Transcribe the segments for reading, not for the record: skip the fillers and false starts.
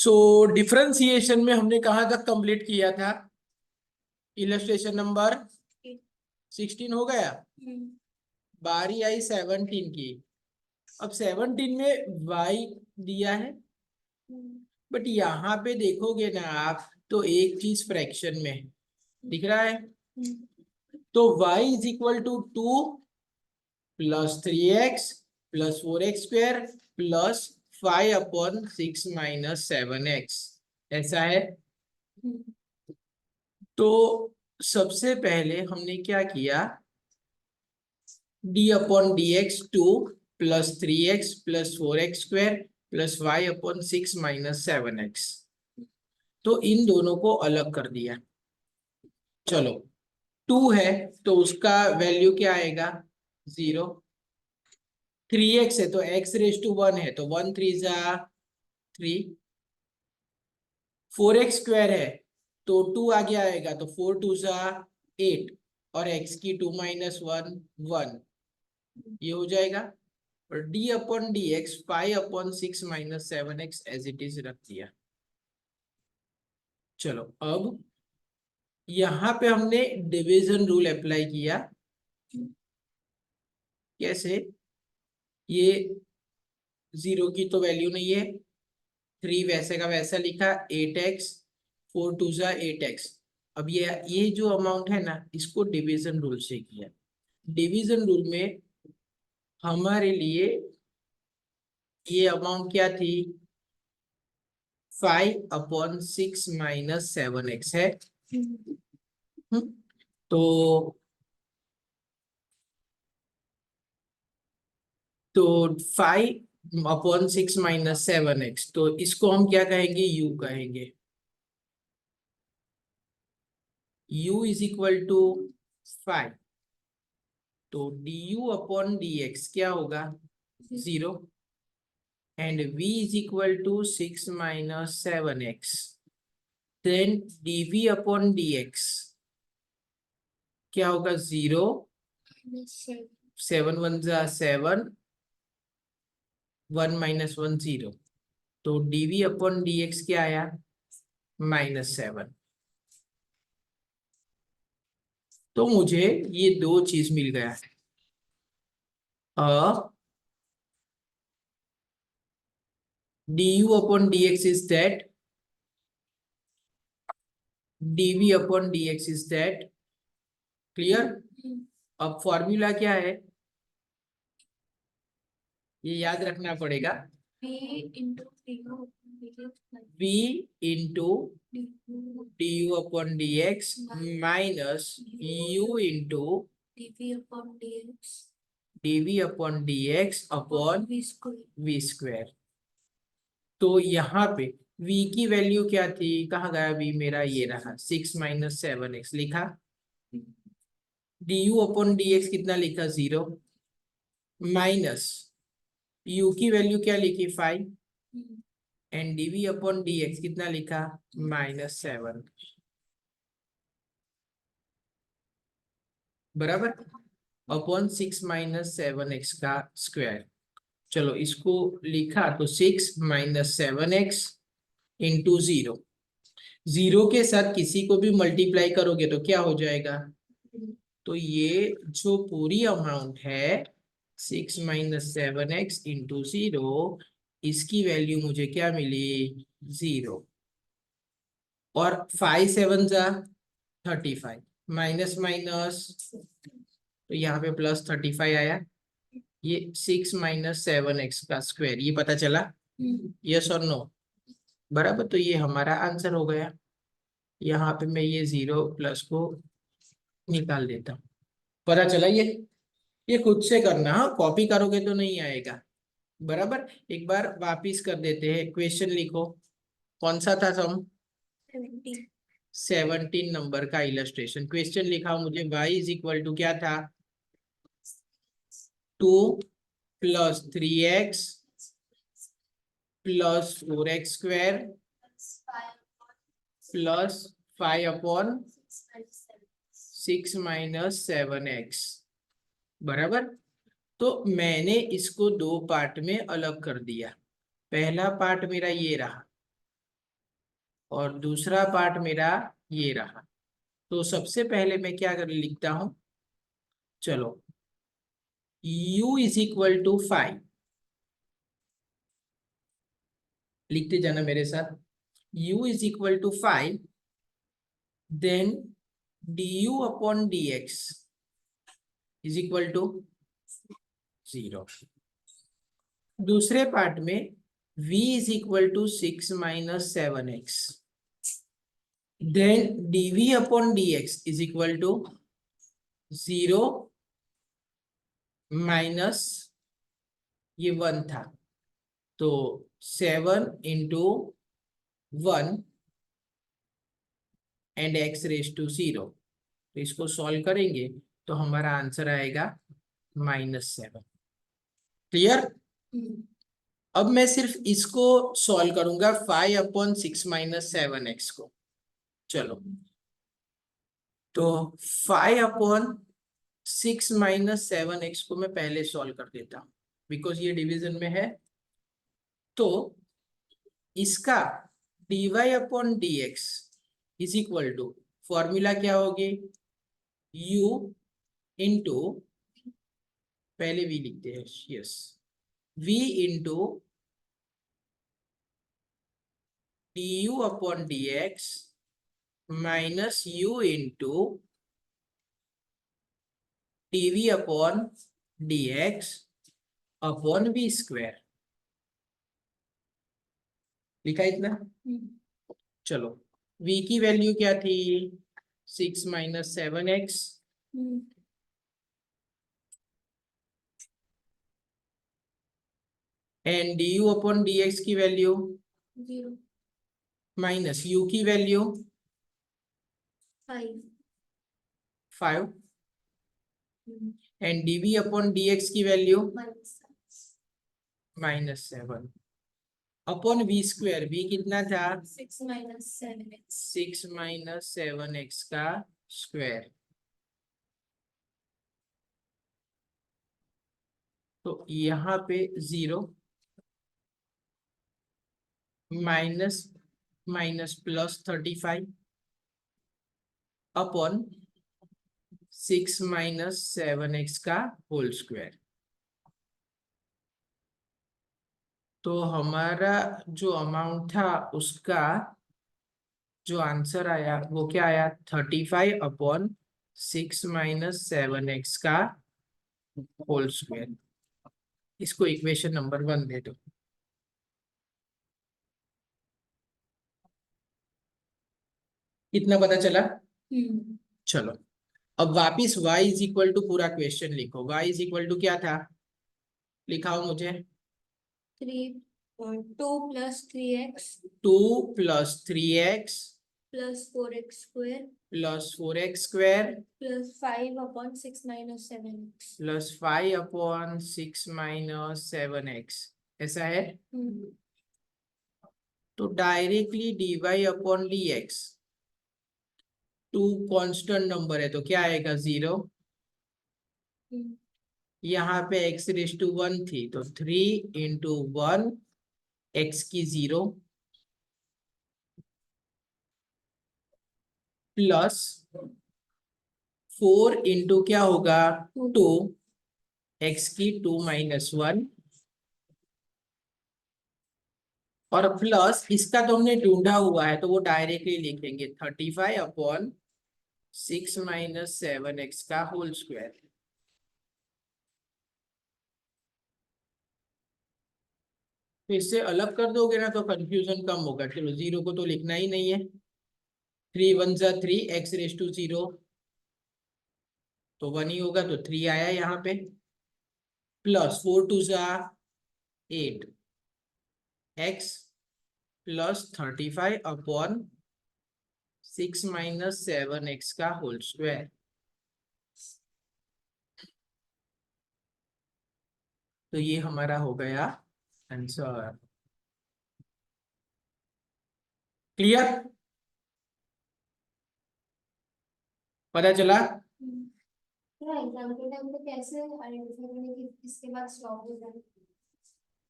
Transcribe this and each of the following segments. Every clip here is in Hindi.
सो डिफरेंशिएशन में हमने कहाँ तक कंप्लीट किया था? इलस्ट्रेशन नंबर 16 हो गया। बारी आई 17 की। अब 17 में y दिया है, बट यहाँ पे देखोगे ना आप तो एक चीज फ्रैक्शन में दिख रहा है। तो y is equal to 2 plus 3x plus 4x square plus 5/6 minus 7x, ऐसा है। तो सबसे पहले हमने क्या किया, d/dx 2 plus 3x plus 4x square plus 5/6 minus 7x, तो इन दोनों को अलग कर दिया। चलो 2 है तो उसका वैल्यू क्या आएगा, 0। 3x है तो x रेज टू 1 है तो 1 3 जा 3। 4x स्क्वायर है तो 2 आगे आएगा तो 4 2 जा 8, और x की 2 माइनस 1 1, ये हो जाएगा। और d/dx 5/6 minus 7x as it is रख दिया। चलो अब यहाँ पे हमने डिवीजन रूल अप्लाई किया। कैसे? ये 0 की तो वैल्यू नहीं है, 3 वैसे का वैसा लिखा, 8x 4 2 जा 8x। अब ये जो अमाउंट है ना, इसको डिवीजन रूल से किया। डिवीजन रूल में हमारे लिए ये अमाउंट क्या थी, 5/6 माइनस 7x है। तो 5/6 माइनस 7x, तो इसको हम क्या कहेंगे, u कहेंगे। u इज इक्वल टू 5, तो du/dx क्या होगा, 0। And v is equal to 6 minus 7x, then dv/dx क्या होगा, 0। 7 1 जा 7, 1 माइनस 1 0, तो dv/dx क्या आया, -7। तो मुझे ये दो चीज मिल गया है। du/dx is that, dv/dx is that, clear. अब फॉर्मूला क्या है, ये याद रखना पड़ेगा, v into du/dx minus u into dv/dx upon v square. तो यहाँ पे v की वैल्यू क्या थी, कहाँ गया v मेरा, ये रहा 6 माइनस 7x लिखा। du/dx कितना लिखा, 0, माइनस u की वैल्यू क्या लिखी, 5, एंड dv/dx कितना लिखा, -7, बराबर, अपॉन 6 माइनस 7x का स्क्वायर। चलो इसको लिखा तो 6 माइनस 7x इंटू 0, 0 के साथ किसी को भी मल्टीप्लाई करोगे तो क्या हो जाएगा, तो ये जो पूरी अमाउंट है 6 माइनस 7x इंटू 0, इसकी वैल्यू मुझे क्या मिली, 0। और 5 7 जा 35, माइनस माइनस तो यहाँ पे प्लस 35 आया। ये 6 माइनस 7x का स्क्वायर, ये पता चला, यस और नो, बराबर। तो ये हमारा आंसर हो गया। यहाँ पे मैं ये 0 प्लस को निकाल देता हूँ। पता चला ये खुद से करना, हाँ कॉपी करोगे तो नहीं आएगा, बराबर। एक बार वापिस कर देते हैं, क्वेश्चन लिखो, कौन सा था सम, 17 नंबर का इलस्ट्रेशन। क्वेश्चन लिखा मुझे, y इज इक्वल टू क्या था, 2 plus 3x plus 4x square plus 5/6 minus 7x, बराबर। तो मैंने इसको दो पार्ट में अलग कर दिया। पहला पार्ट मेरा ये रहा, और दूसरा पार्ट मेरा ये रहा। तो सबसे पहले मैं क्या कर लिखता हूं, चलो u इज इक्वल टू 5, लिखते जाना मेरे साथ। u is equal to 5, then du upon dx is equal to 0। दूसरे पार्ट में v is equal to 6 minus 7x, then dv upon dx is equal to 0 minus ये 1 था, तो 7 into 1 and x raise to 0। तो इसको सॉल्व करेंगे तो हमारा आंसर आएगा -7। क्लियर? अब मैं सिर्फ इसको सॉल्व करूंगा 5 अपॉन 6 माइनस 7x को। चलो, तो 5 अपॉन 6 माइनस 7x को मैं पहले सॉल्व कर देता हूं, बिकॉज ये डिवीजन में है। तो इसका dy upon dx is equal to, formula क्या होगी, u इंटू, पहले v लिखते हैं, yes, v into du upon dx minus u into dv upon dx upon v square. लिखा इतना? चलो, v की वैल्यू क्या थी, 6 minus 7x, and du upon dx की वैल्यू 0 माइनस u की value 5 5 and dv upon dx की value -7 upon v square. v कितना था, 6 minus 7x 6 माइनस 7x का स्क्वायर। तो यहाँ पे 0 minus minus plus 35 upon 6 minus 7x का होल स्क्वायर। तो हमारा जो अमाउंट था उसका जो आंसर आया वो क्या आया, 35 अपॉन 6 माइनस 7x का होल स्क्वायर। इसको इक्वेशन नंबर 1 दे दो। कितना पता चला? चलो, अब वापिस y इज इक्वल टू पूरा क्वेश्चन लिखो। y इज इक्वल टू क्या था, लिखाओ मुझे। 3 2 plus 3x 2 plus 3x plus 4x square plus 4x square plus 5 upon 6 minus 7x plus 5 upon 6 minus 7x, ऐसा है। तो directly dy upon dx, 2 constant number है तो क्या आएगा, 0। यहाँ पे x रेज टू 1 थी तो 3 इंटू 1 x की 0 प्लस 4 इंटू क्या होगा, 2 x की 2 माइनस 1 और प्लस इसका तो हमने ढूंढा हुआ है तो वो डायरेक्टली लिखेंगे 35 अपॉन 6 माइनस 7x का होल स्क्वायर। तो इससे अलग कर दोगे ना तो कंफ्यूजन कम होगा। चलो, 0 को तो लिखना ही नहीं है। 3 1 जा 3, x रेज टू 0 तो 1 ही होगा, तो 3 आया यहाँ पे, प्लस 4 2 जा 8 x plus 35 upon 6 minus 7x का होल स्क्वायर। तो ये हमारा हो गया आंसर। क्लियर? पता चला? एग्जाम के टाइम पे कैसे आइडेंटिफाई करें कि इसके बाद स्टॉप हो जाए,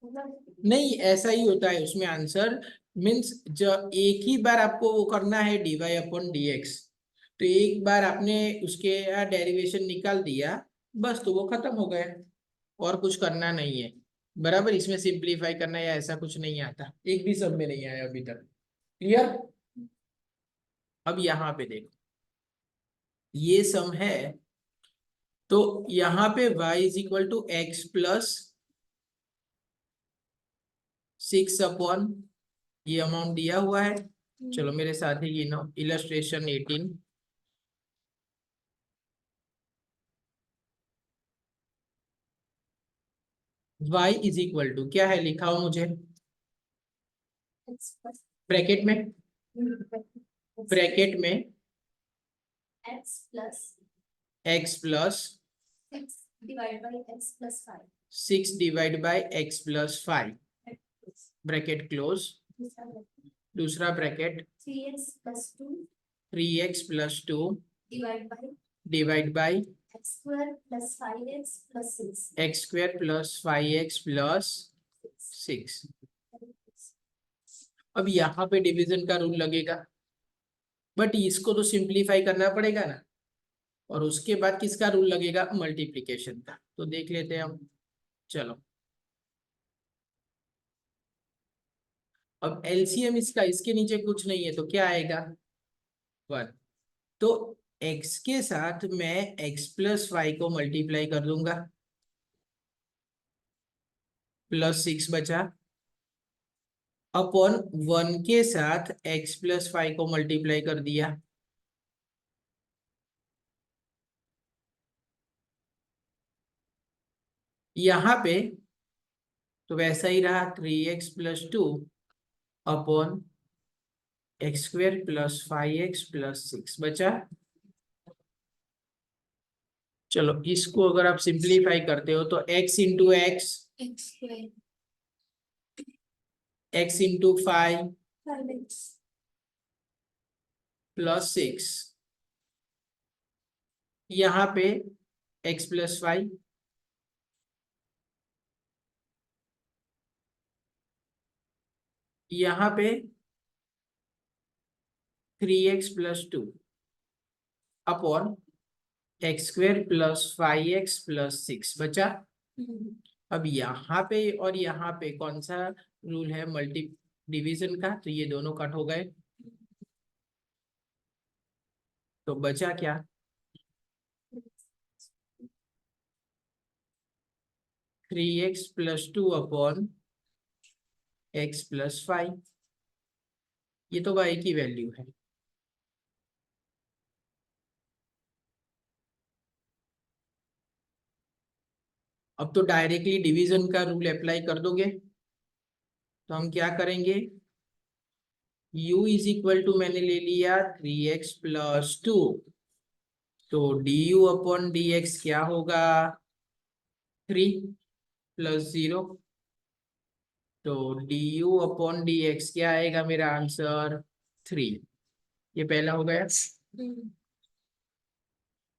मतलब नहीं, ऐसा ही होता है उसमें आंसर। मीन्स जब एक ही बार आपको वो करना है dy अपॉन dx, तो एक बार आपने उसके यहाँ डेरिवेशन निकाल दिया, बस तो वो खत्म हो गया, और कुछ करना नहीं है। बराबर, इसमें सिंप्लीफाई करना या ऐसा कुछ नहीं आता, एक भी सब में नहीं आया अभी तक। क्लियर? अब यहाँ पे देखो, ये सम है, तो यहाँ पे y is equal to x plus 6 upon ये अमाउंट दिया हुआ है। चलो मेरे साथ ही ये नो illustration 18, y is equal to क्या है, लिखाओ मुझे x plus ब्रैकेट में, ब्रैकेट में x plus x plus 6 divided by x plus 5. 6 divide by x plus 5, bracket close. दूसरा bracket 3x plus 2 3x plus 2 divided by divide by x square plus 5x plus 6. x square plus 5x plus 6। अब यहाँ पे डिवीजन का रूल लगेगा, बट इसको तो सिंप्लीफाई करना पड़ेगा ना, और उसके बाद किसका रूल लगेगा, मल्टीप्लिकेशन का। तो देख लेते हैं हम। चलो, अब एलसीएम इसका, इसके नीचे कुछ नहीं है तो क्या आएगा, 1। तो x के साथ मैं x प्लस 5 को मल्टीप्लाई कर दूंगा, प्लस 6 बचा, अपॉन 1 के साथ x प्लस 5 को मल्टीप्लाई कर दिया, यहाँ पे तो वैसा ही रहा 3x plus 2 upon x square plus 5x plus 6 बचा। चलो, इसको अगर आप सिंप्लीफाई करते हो तो x into x, x square x into 5 5x plus 6, यहाँ पे x प्लस 5, यहाँ पे 3x plus 2 upon x square plus 5x plus 6 बचा। अब यहाँ पे और यहाँ पे कौन सा रूल है, मल्टी डिवीजन का, तो ये दोनों कट हो गए, तो बचा क्या, 3x plus 2 upon x plus 5, ये तो y की वैल्यू है। अब तो डायरेक्टली डिवीजन का रूल अप्लाई कर दोगे, तो हम क्या करेंगे, u इज इक्वल टू मैंने ले लिया 3x प्लस 2, तो du अपॉन dx क्या होगा, 3 प्लस 0, तो du अपॉन dx क्या आएगा मेरा आंसर, 3। ये पहला हो गया।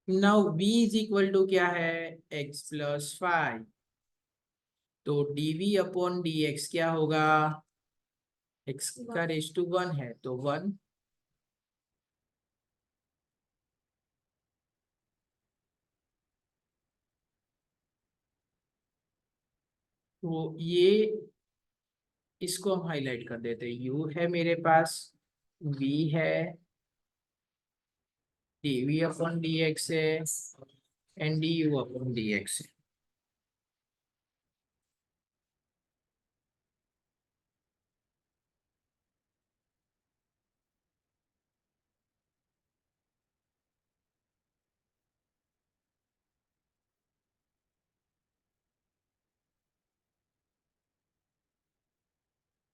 Now v is equal to क्या है, x प्लस 5, तो dv अपॉन dx क्या होगा, x का रेस टू 1 है तो 1, तो ये इसको हम हाईलाइट कर देते हैं, u है मेरे पास, v है, dv अपॉन dx है, एंड du अपॉन dx है।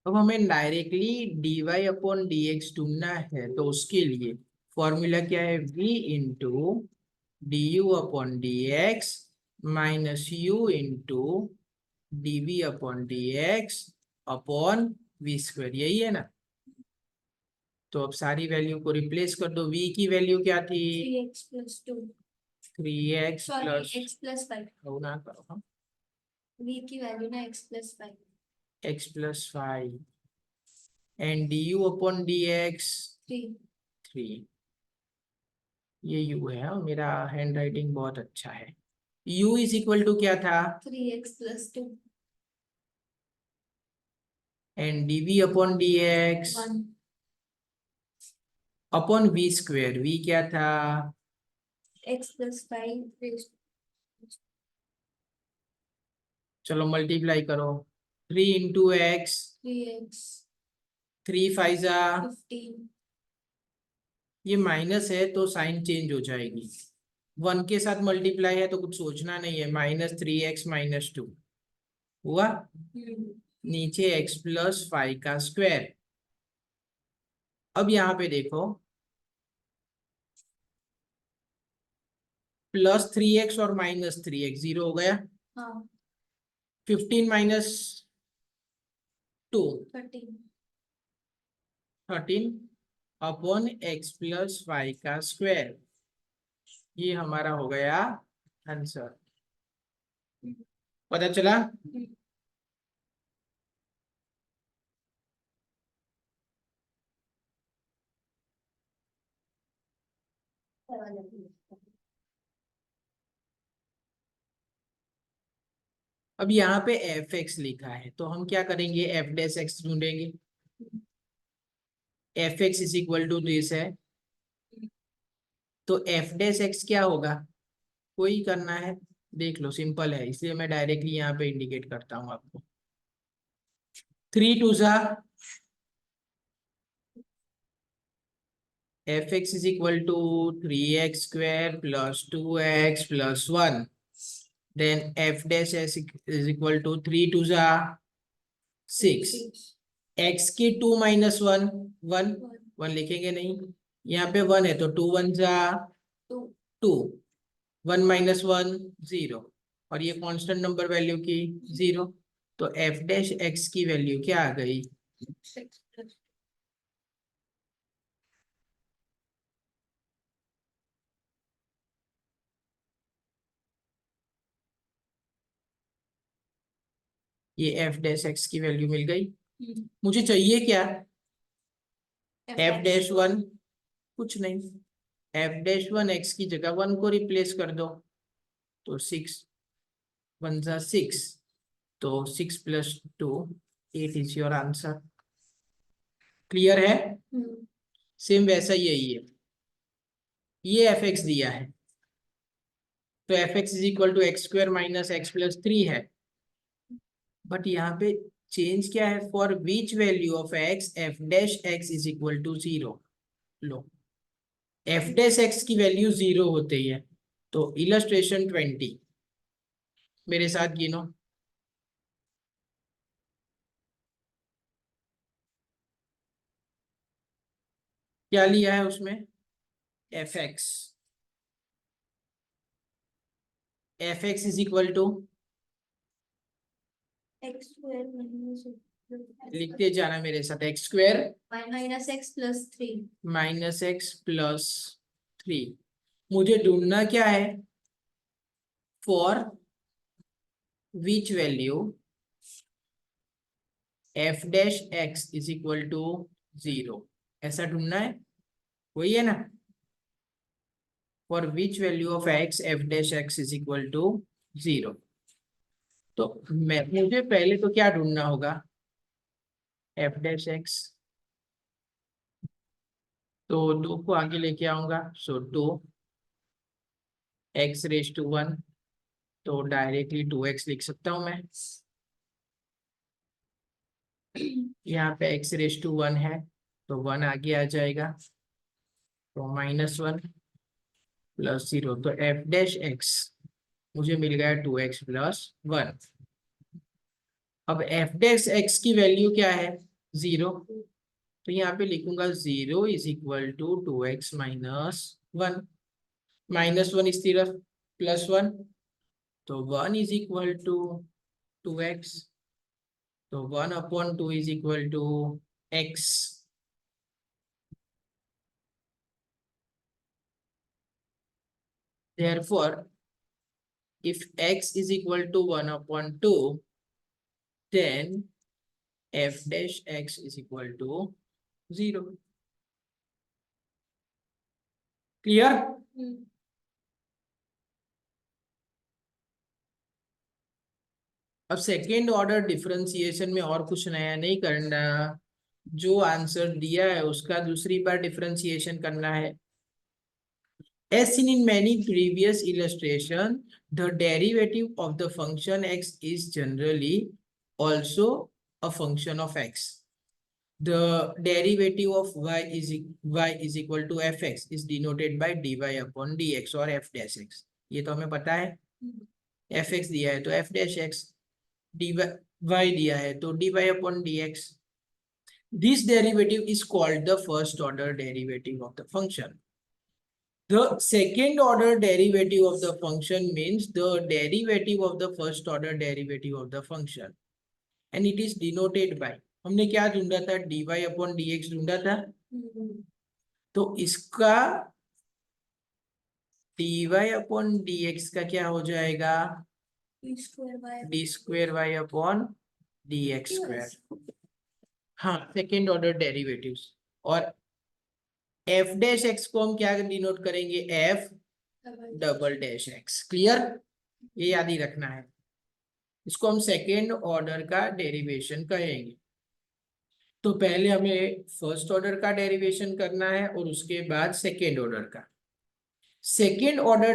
अब हमें डायरेक्टली dy अपॉन dx ढूंढना है, तो उसके लिए फॉर्मूला क्या है, v into du upon dx minus u into dv upon dx upon v square, यही है ना। तो अब सारी वैल्यू को रिप्लेस कर दो, v की वैल्यू क्या थी, 3x plus 2 3x sorry plus, x plus 5 ना करो हाँ, v की वैल्यू ना x plus 5 x plus 5 and du upon dx 3 3। ये u है और मेरा हैंड राइटिंग बहुत अच्छा है। u इज इक्वल टू क्या था 3x plus 2 and dv upon dx 1 upon v square. v क्या था x plus 5 raised चलो मल्टीप्लाई करो 3 इंटू एक्स 3x 3 5 जा 15 ये माइनस है तो साइन चेंज हो जाएगी। 1 के साथ मल्टीप्लाई है तो कुछ सोचना नहीं है। -3x-2 हुआ। नीचे x प्लस 5 का स्क्वायर। अब यहाँ पे देखो +3x और -3x 0 हो गया। हाँ 15 माइनस 2 13 13 अपॉन x प्लस 5 का स्क्वायर। ये हमारा हो गया आंसर। पता चला। अब यहाँ पे एफ एक्स लिखा है तो हम क्या करेंगे एफ डैश एक्स ढूंढेंगे। F x is equal to this है तो एफ डैश एक्स क्या होगा कोई करना है देख लो सिंपल है इसलिए मैं डायरेक्टली यहाँ पे इंडिकेट करता हूँ आपको। 3 2 सा f x is equal to 3x square plus 2x plus 1 then f dash x is equal to 3 2 सा 6 x के 2 माइनस 1 1 1 लिखेंगे नहीं यहाँ पे 1 है तो 2 1 जा 2 1 माइनस 1 0 और ये कांस्टेंट नंबर वैल्यू की 0 तो एफ डैश एक्स की वैल्यू क्या आ गई 6 ये एफ डैश एक्स की वैल्यू मिल गई। मुझे चाहिए क्या एफ डैश 1 कुछ नहीं एफ डैश 1 एक्स की जगह 1 को रिप्लेस कर दो तो 6 1 जा 6 तो 6 plus 2 8 is your answer. Clear है। सेम वैसा यही है ये एफ एक्स दिया है तो f x is equal to x square minus x plus 3 है बट यहाँ पे चेंज क्या है for which value of x f dash x is equal to 0। लो एफ डैश एक्स की वैल्यू 0 होती है तो इलस्ट्रेशन 20 मेरे साथ गिनो क्या लिया है उसमें f x is equal to x square minus लिखते जाना मेरे साथ x square minus x plus 3 minus x plus 3। मुझे ढूंढना क्या है for which value f dash x is equal to 0 ऐसा ढूंढना है वही है ना for which value of x f dash x is equal to 0। तो मुझे पहले तो क्या ढूंढना होगा एफ डैश एक्स तो 2 को आगे लेके आऊंगा सो 2 एक्स रेज टू 1 तो डायरेक्टली 2x लिख सकता हूं मैं। यहाँ पे x रेज टू 1 है तो 1 आगे आ जाएगा तो -1 प्लस 0 तो एफ डैश एक्स मुझे मिल गया 2x प्लस 1। अब एफ डैश एक्स की वैल्यू क्या है 0 तो यहाँ पे लिखूंगा 0 is equal to 2x minus 1 -1 इस तरफ +1 तो 1 इज इक्वल टू 2x तो 1 upon 2 is equal to x। Therefore, if x is equal to 1 upon 2, then f dash x is equal to 0। Clear? अब सेकेंड ऑर्डर डिफरेंशिएशन में और कुछ नया नहीं करना, जो आंसर दिया है उसका दूसरी बार डिफरेंशिएशन करना है। As seen in many previous illustration, the derivative of the function x is generally also a function of x. The derivative of y is equal to fx is denoted by dy upon dx और f dash x. ये तो हमें पता है, fx दिया है तो f dash x, dy y दिया है तो dy upon dx. This derivative is called the first order derivative of the function. The second order derivative of the function means the derivative of the first order derivative of the function, and it is denoted by, हमने क्या ढूंढा था, dy upon dx ढूंढा था, तो इसका dy upon dx का क्या हो जाएगा, d square y upon dx square. हाँ, सेकेंड ऑर्डर डेरिवेटिव्स. और f डैश x को हम क्या डिनोट करेंगे, f double dash x. Clear? ये याद ही रखना है, इसको हम सेकेंड ऑर्डर का डेरिवेशन कहेंगे. तो पहले हमें फर्स्ट ऑर्डर का डेरिवेशन करना है और उसके बाद सेकेंड ऑर्डर का. Second order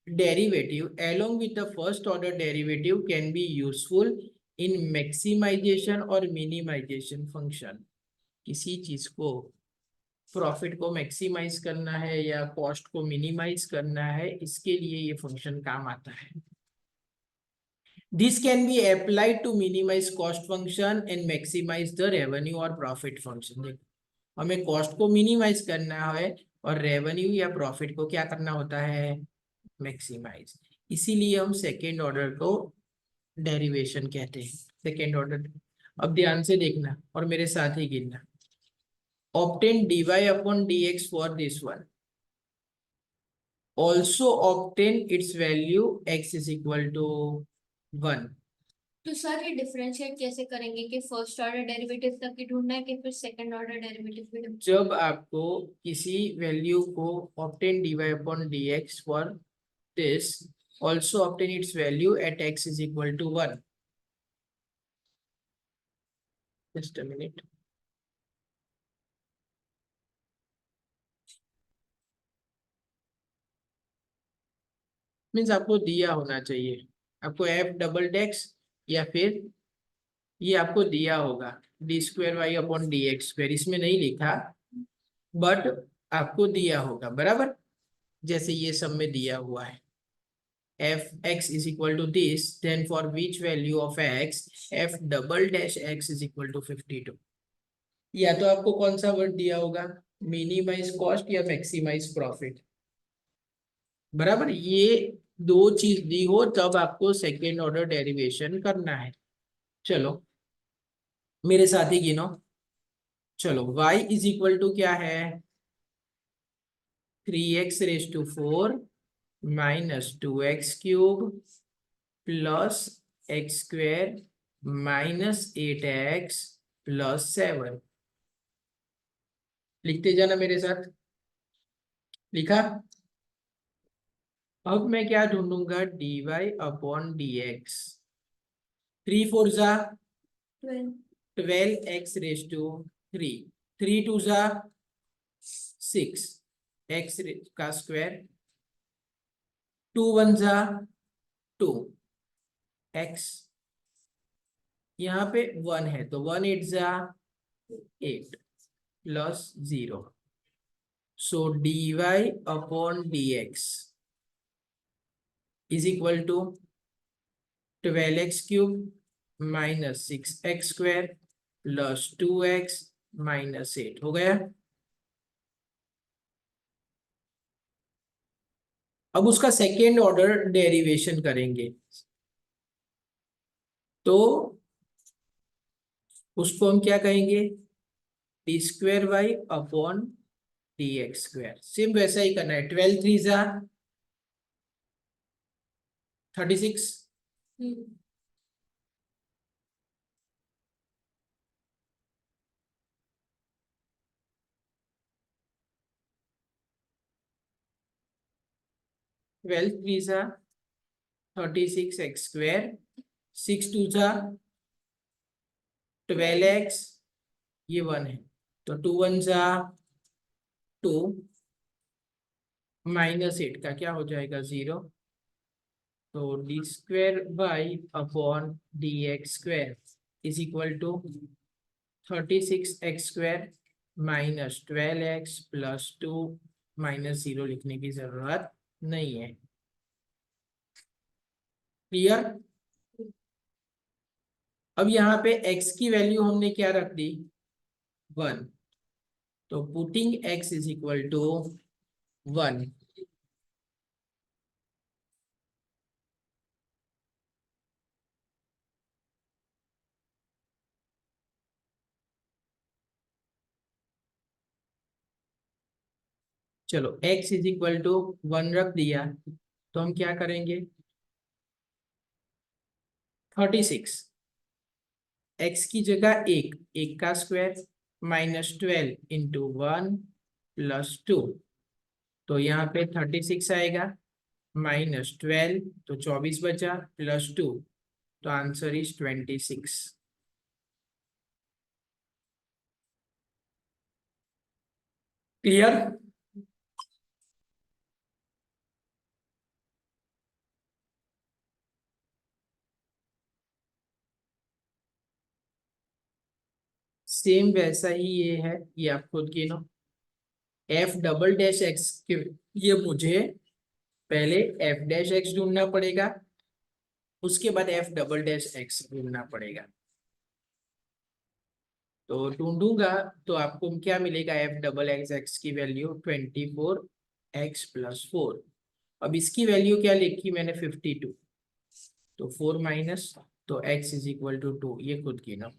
derivative along with the first order derivative can be useful in maximization और minimization function. किसी चीज को, प्रॉफिट को मैक्सिमाइज करना है या कॉस्ट को मिनिमाइज करना है, इसके लिए ये फंक्शन काम आता है. This can be applied to minimise cost function and maximise the revenue और प्रॉफिट फंक्शन. देखो, हमें कॉस्ट को मिनिमाइज करना है और रेवेन्यू या प्रॉफिट को क्या करना होता है, मैक्सिमाइज. इसीलिए हम सेकेंड ऑर्डर को डेरिवेशन कहते हैं, सेकेंड ऑर्डर. अब ध्यान से देखना और मेरे साथ ही गिनना. Obtain dy upon dx for this one. Also obtain its value x is equal to 1. तो सर ये डिफरेंशिएट कैसे करेंगे कि फर्स्ट ऑर्डर डेरिवेटिव तक ही ढूंढना है कि फिर सेकंड ऑर्डर डेरिवेटिव भी ढूंढना जब आपको किसी वैल्यू को obtain dy upon dx for this, also obtain its value at x is equal to 1. Just a minute. Means आपको दिया होना चाहिए, आपको f डबल डेक्स या फिर ये आपको दिया होगा d square y upon d x square. इसमें नहीं लिखा बट आपको दिया होगा, बराबर जैसे ये सब में दिया हुआ है. F x is equal to this, then for which value of x f double dash x is equal to 52. या तो आपको कौन सा वर्ड दिया होगा, मिनिमाइज कॉस्ट या मैक्सिमाइज प्रॉफिट, बराबर. ये दो चीज दी हो तब आपको सेकेंड ऑर्डर डेरिवेशन करना है. चलो मेरे साथ ही गिनो. चलो y इज इक्वल टू क्या है, 3x raise to 4 minus 2x cube plus x square minus 8x plus 7. लिखते जाना मेरे साथ. लिखा? अब मैं क्या ढूंढूंगा, dy अपॉन dx. 3 4 जा 12x रेज टू 3, 3 2 जा 6 x का स्क्वायर, 2 1 जा 2 x, यहाँ पे 1 है तो 1 8 जा 8 plus 0. So dy upon dx is equal to 12x cube minus 6x square plus 2x minus 8 हो गया. अब उसका सेकेंड ऑर्डर डेरिवेशन करेंगे तो उसको हम क्या कहेंगे, d square y upon d x square. Same वैसा ही करना है. 12 3 जा 36, 12 3 जा 36x स्क्वायर, 6 2 जा 12x, ये 1 है तो 2 1 जा 2, -8 का क्या हो जाएगा 0, तो d square y upon d x square is equal to 36x square minus 12x plus 2 -0 लिखने की जरूरत नहीं है। क्लियर? अब यहाँ पे x की वैल्यू हमने क्या रख दी 1, तो putting x is equal to 1, चलो x इज इक्वल टू 1 रख दिया तो हम क्या करेंगे 36 x की जगह एक का स्क्वायर -12 इंटू 1 प्लस 2, तो यहाँ पे 36 आएगा -12 तो 24 बचा प्लस 2, तो आंसर इज 26। क्लियर? सेम वैसा ही ये है, ये आप खुद गिनो। एफ डबल डैश एक्स के ये मुझे पहले एफ डैश एक्स ढूंढना पड़ेगा, उसके बाद एफ डबल डैश एक्स ढूंढना पड़ेगा। तो ढूंढूंगा तो आपको क्या मिलेगा एफ डबल एक्स एक्स की वैल्यू 24x प्लस 4। अब इसकी वैल्यू क्या लिखी मैंने 52, तो 4 माइनस, तो x इज इक्वल टू 2, ये खुद गिनो।